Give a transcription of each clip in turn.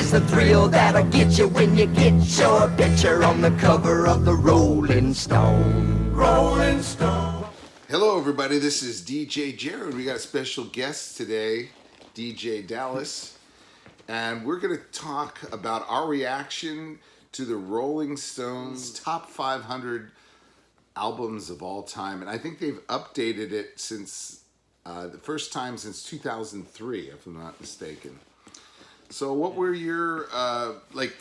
is the thrill that'll get you when you get your picture on the cover of the Rolling Stone. Rolling Stone. Hello everybody, this is DJ Gerry. We got a special guest today, DJ Dallas. And we're going to talk about our reaction to the Rolling Stones top 500 albums of all time. And I think they've updated it since the first time since 2003, if I'm not mistaken. So what were your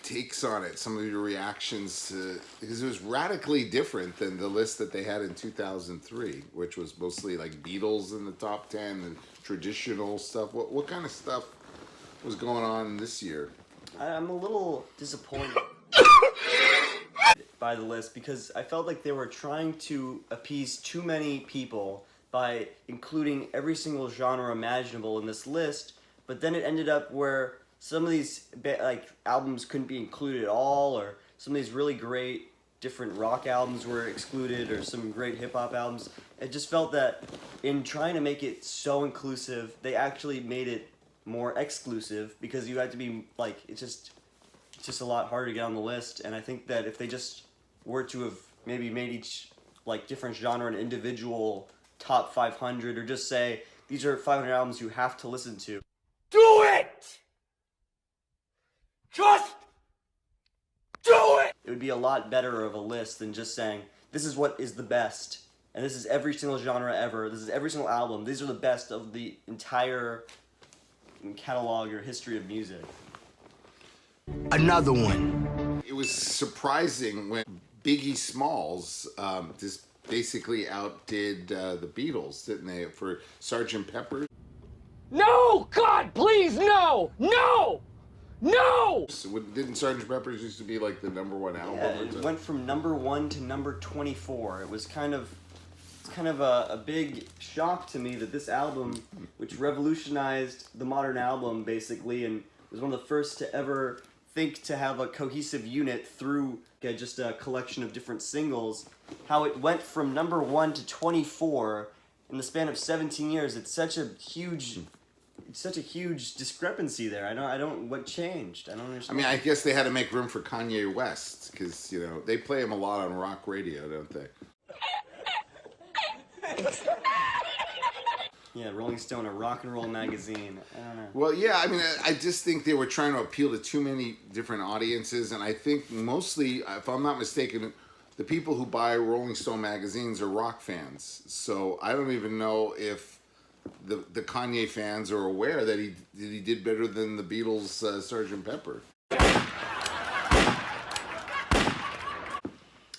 takes on it, some of your reactions to, because it was radically different than the list that they had in 2003, which was mostly like Beatles in the top 10 and traditional stuff. What kind of stuff was going on this year? I'm a little disappointed by the list because I felt like they were trying to appease too many people by including every single genre imaginable in this list, but then it ended up where some of these albums couldn't be included at all, or some of these really great different rock albums were excluded, or some great hip-hop albums. It just felt that in trying to make it so inclusive, they actually made it more exclusive because you had to be it's just a lot harder to get on the list. And I think that if they just were to have maybe made each different genre an individual top 500, or just say these are 500 albums you have to listen to. Do it! Just do it! It would be a lot better of a list than just saying this is what is the best, and this is every single genre ever, this is every single album, these are the best of the entire catalog or history of music. Another one. It was surprising when Biggie Smalls just basically outdid the Beatles, didn't they, for Sgt. Pepper? No! God, please, no! No! No! So didn't Sgt. Pepper's used to be like the #1 album? Yeah, it went from #1 to number 24. It was kind of a big shock to me that this album, which revolutionized the modern album basically, and was one of the first to ever think to have a cohesive unit through just a collection of different singles, how it went from #1 to 24 in the span of 17 years. It's such a huge discrepancy there. I don't what changed? I don't understand. I mean, I guess they had to make room for Kanye West because, they play him a lot on rock radio, don't they? Yeah, Rolling Stone, a rock and roll magazine. I don't know. Well, yeah, I mean, I just think they were trying to appeal to too many different audiences, and I think mostly, if I'm not mistaken, the people who buy Rolling Stone magazines are rock fans. So I don't even know if the Kanye fans are aware that he did better than the Beatles' Sgt. Pepper.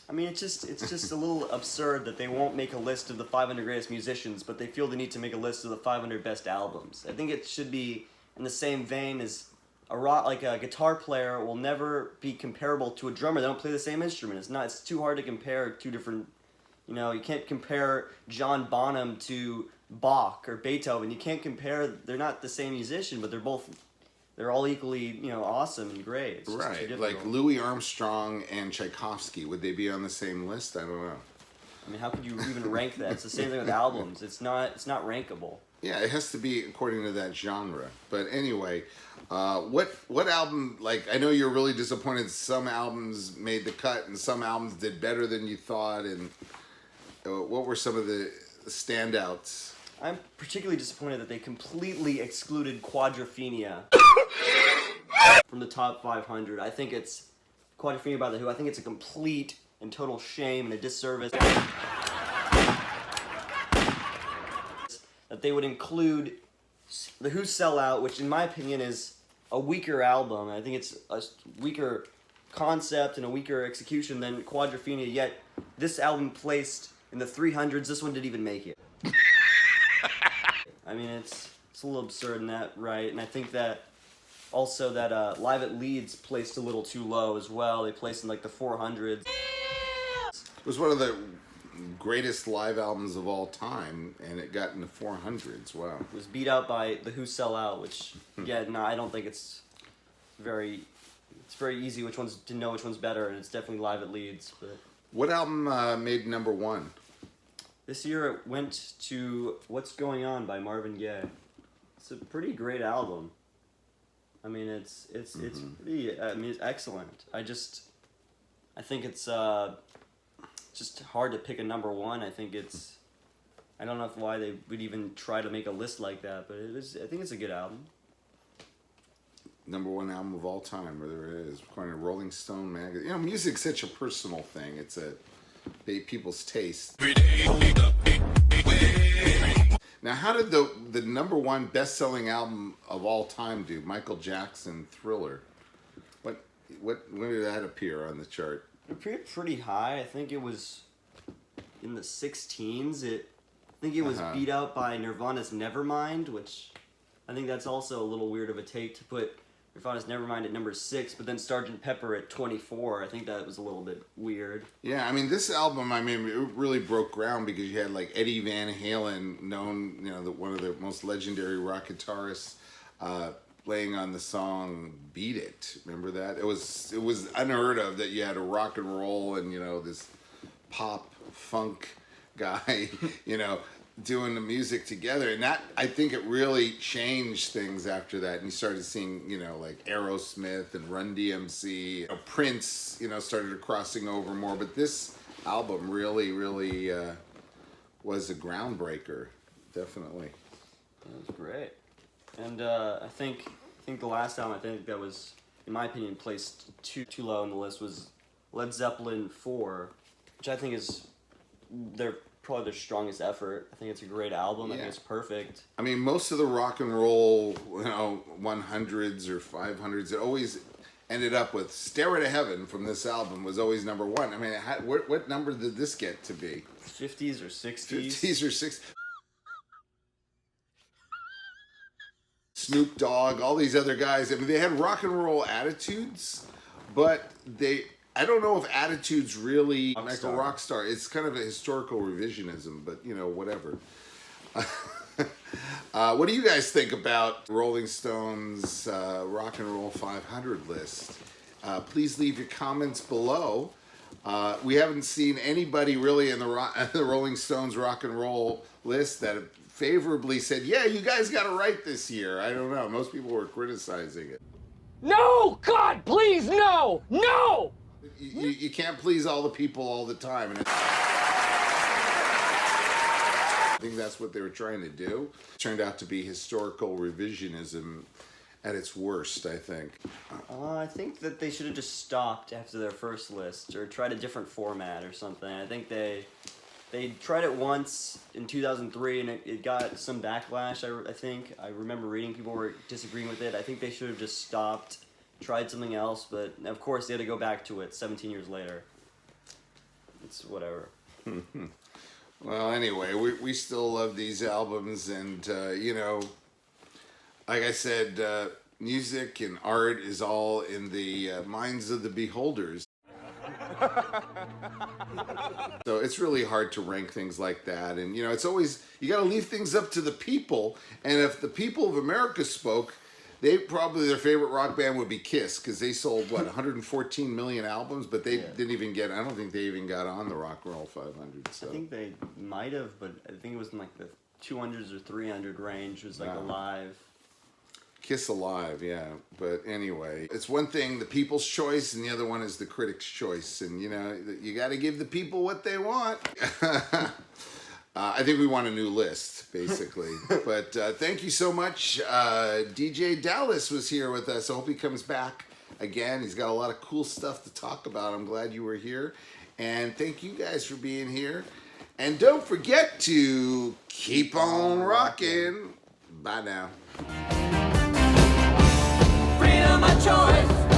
I mean, it's just a little absurd that they won't make a list of the 500 greatest musicians, but they feel the need to make a list of the 500 best albums. I think it should be in the same vein as a guitar player will never be comparable to a drummer. They don't play the same instrument. It's too hard to compare two different. You can't compare John Bonham to Bach or Beethoven. You can't compare. They're not the same musician, but they're all equally, awesome and great. It's just too Right, like difficult. Louis Armstrong and Tchaikovsky, would they be on the same list? I don't know. I mean, how could you even rank that? It's the same thing with albums. It's not rankable. Yeah, it has to be according to that genre. But anyway, what album, I know you're really disappointed some albums made the cut and some albums did better than you thought, and what were some of the standouts? I'm particularly disappointed that they completely excluded Quadrophenia from the top 500. I think it's Quadrophenia by The Who. I think it's a complete and total shame and a disservice that they would include The Who's Sell Out, which in my opinion is a weaker album. I think it's a weaker concept and a weaker execution than Quadrophenia, yet this album placed in the 300s. This one didn't even make it. I mean, it's a little absurd in that, right? And I think that also that Live at Leeds placed a little too low as well. They placed in the 400s. It was one of the greatest live albums of all time, and it got in the 400s. Wow. It was beat out by The Who Sell Out, which, I don't think it's very easy to know which one's better, and it's definitely Live at Leeds. But What album made #1? this year it went to What's Going On by Marvin Gaye. It's a pretty great album. I mean, it's pretty. I mean, it's excellent. I think it's just hard to pick a number one. I think it's. I don't know why they would even try to make a list like that, but I think it's a good album. Number one album of all time, whether it is, according to Rolling Stone magazine. You know, music's such a personal thing. It's people's taste. Now, how did the number one best-selling album of all time do? Michael Jackson, Thriller. When did that appear on the chart? It appeared pretty high. I think it was in the 16s. I think it was beat out by Nirvana's Nevermind, which I think that's also a little weird of a take to put Nirvana's Nevermind at number 6, but then Sgt. Pepper at 24. I think that was a little bit weird. Yeah, I mean, this album, I mean, it really broke ground because you had like Eddie Van Halen, known, you know, one of the most legendary rock guitarists, playing on the song "Beat It." Remember that? It was unheard of that you had a rock and roll and, you know, this pop funk guy, you know, doing the music together. And that, I think it really changed things after that. And you started seeing, you know, like Aerosmith and Run DMC. You know, Prince, you know, started crossing over more. But this album really was a groundbreaker, definitely. That was great. And I think the last album, I think that was, in my opinion, placed too low on the list was Led Zeppelin 4, which I think is probably their strongest effort. I think it's a great album. I think it's perfect. I mean, most of the rock and roll, you know, 100s or 500s, it always ended up with "Stairway to Heaven" from this album was always number one. I mean, what number did this get to be? 50s or 60s? 50s or 60s. Snoop Dogg, all these other guys. I mean, they had rock and roll attitudes, but I don't know if attitudes really like a rock star. It's kind of a historical revisionism, but, you know, whatever. What do you guys think about Rolling Stone's Rock and Roll 500 list? Please leave your comments below. We haven't seen anybody really in the Rolling Stones Rock and Roll list that favorably said, yeah, you guys got it right this year. I don't know. Most people were criticizing it. No! God, please, no! No! You can't please all the people all the time. And I think that's what they were trying to do. It turned out to be historical revisionism at its worst, I think. I think that they should have just stopped after their first list or tried a different format or something. I think they tried it once in 2003 and it got some backlash, I think. I remember reading people were disagreeing with it. I think they should have just stopped, tried something else, but of course they had to go back to it 17 years later. It's whatever. Well, anyway, we still love these albums, and you know, like I said, music and art is all in the minds of the beholders. So it's really hard to rank things like that, and you know, it's always, you got to leave things up to the people. And if the people of America spoke, they probably, their favorite rock band would be Kiss, because they sold what, 114 million albums, but they didn't even get, I don't think they even got on the Rock and Roll 500. So I think they might have, but I think it was in like the 200s or 300 range. It was like Alive. Kiss Alive, yeah. But anyway, it's one thing, the people's choice, and the other one is the critic's choice. And you know, you got to give the people what they want. I think we want a new list, basically. But thank you so much. DJ Dallas was here with us. I hope he comes back again. He's got a lot of cool stuff to talk about. I'm glad you were here. And thank you guys for being here. And don't forget to keep on rocking. Bye now. Freedom of choice.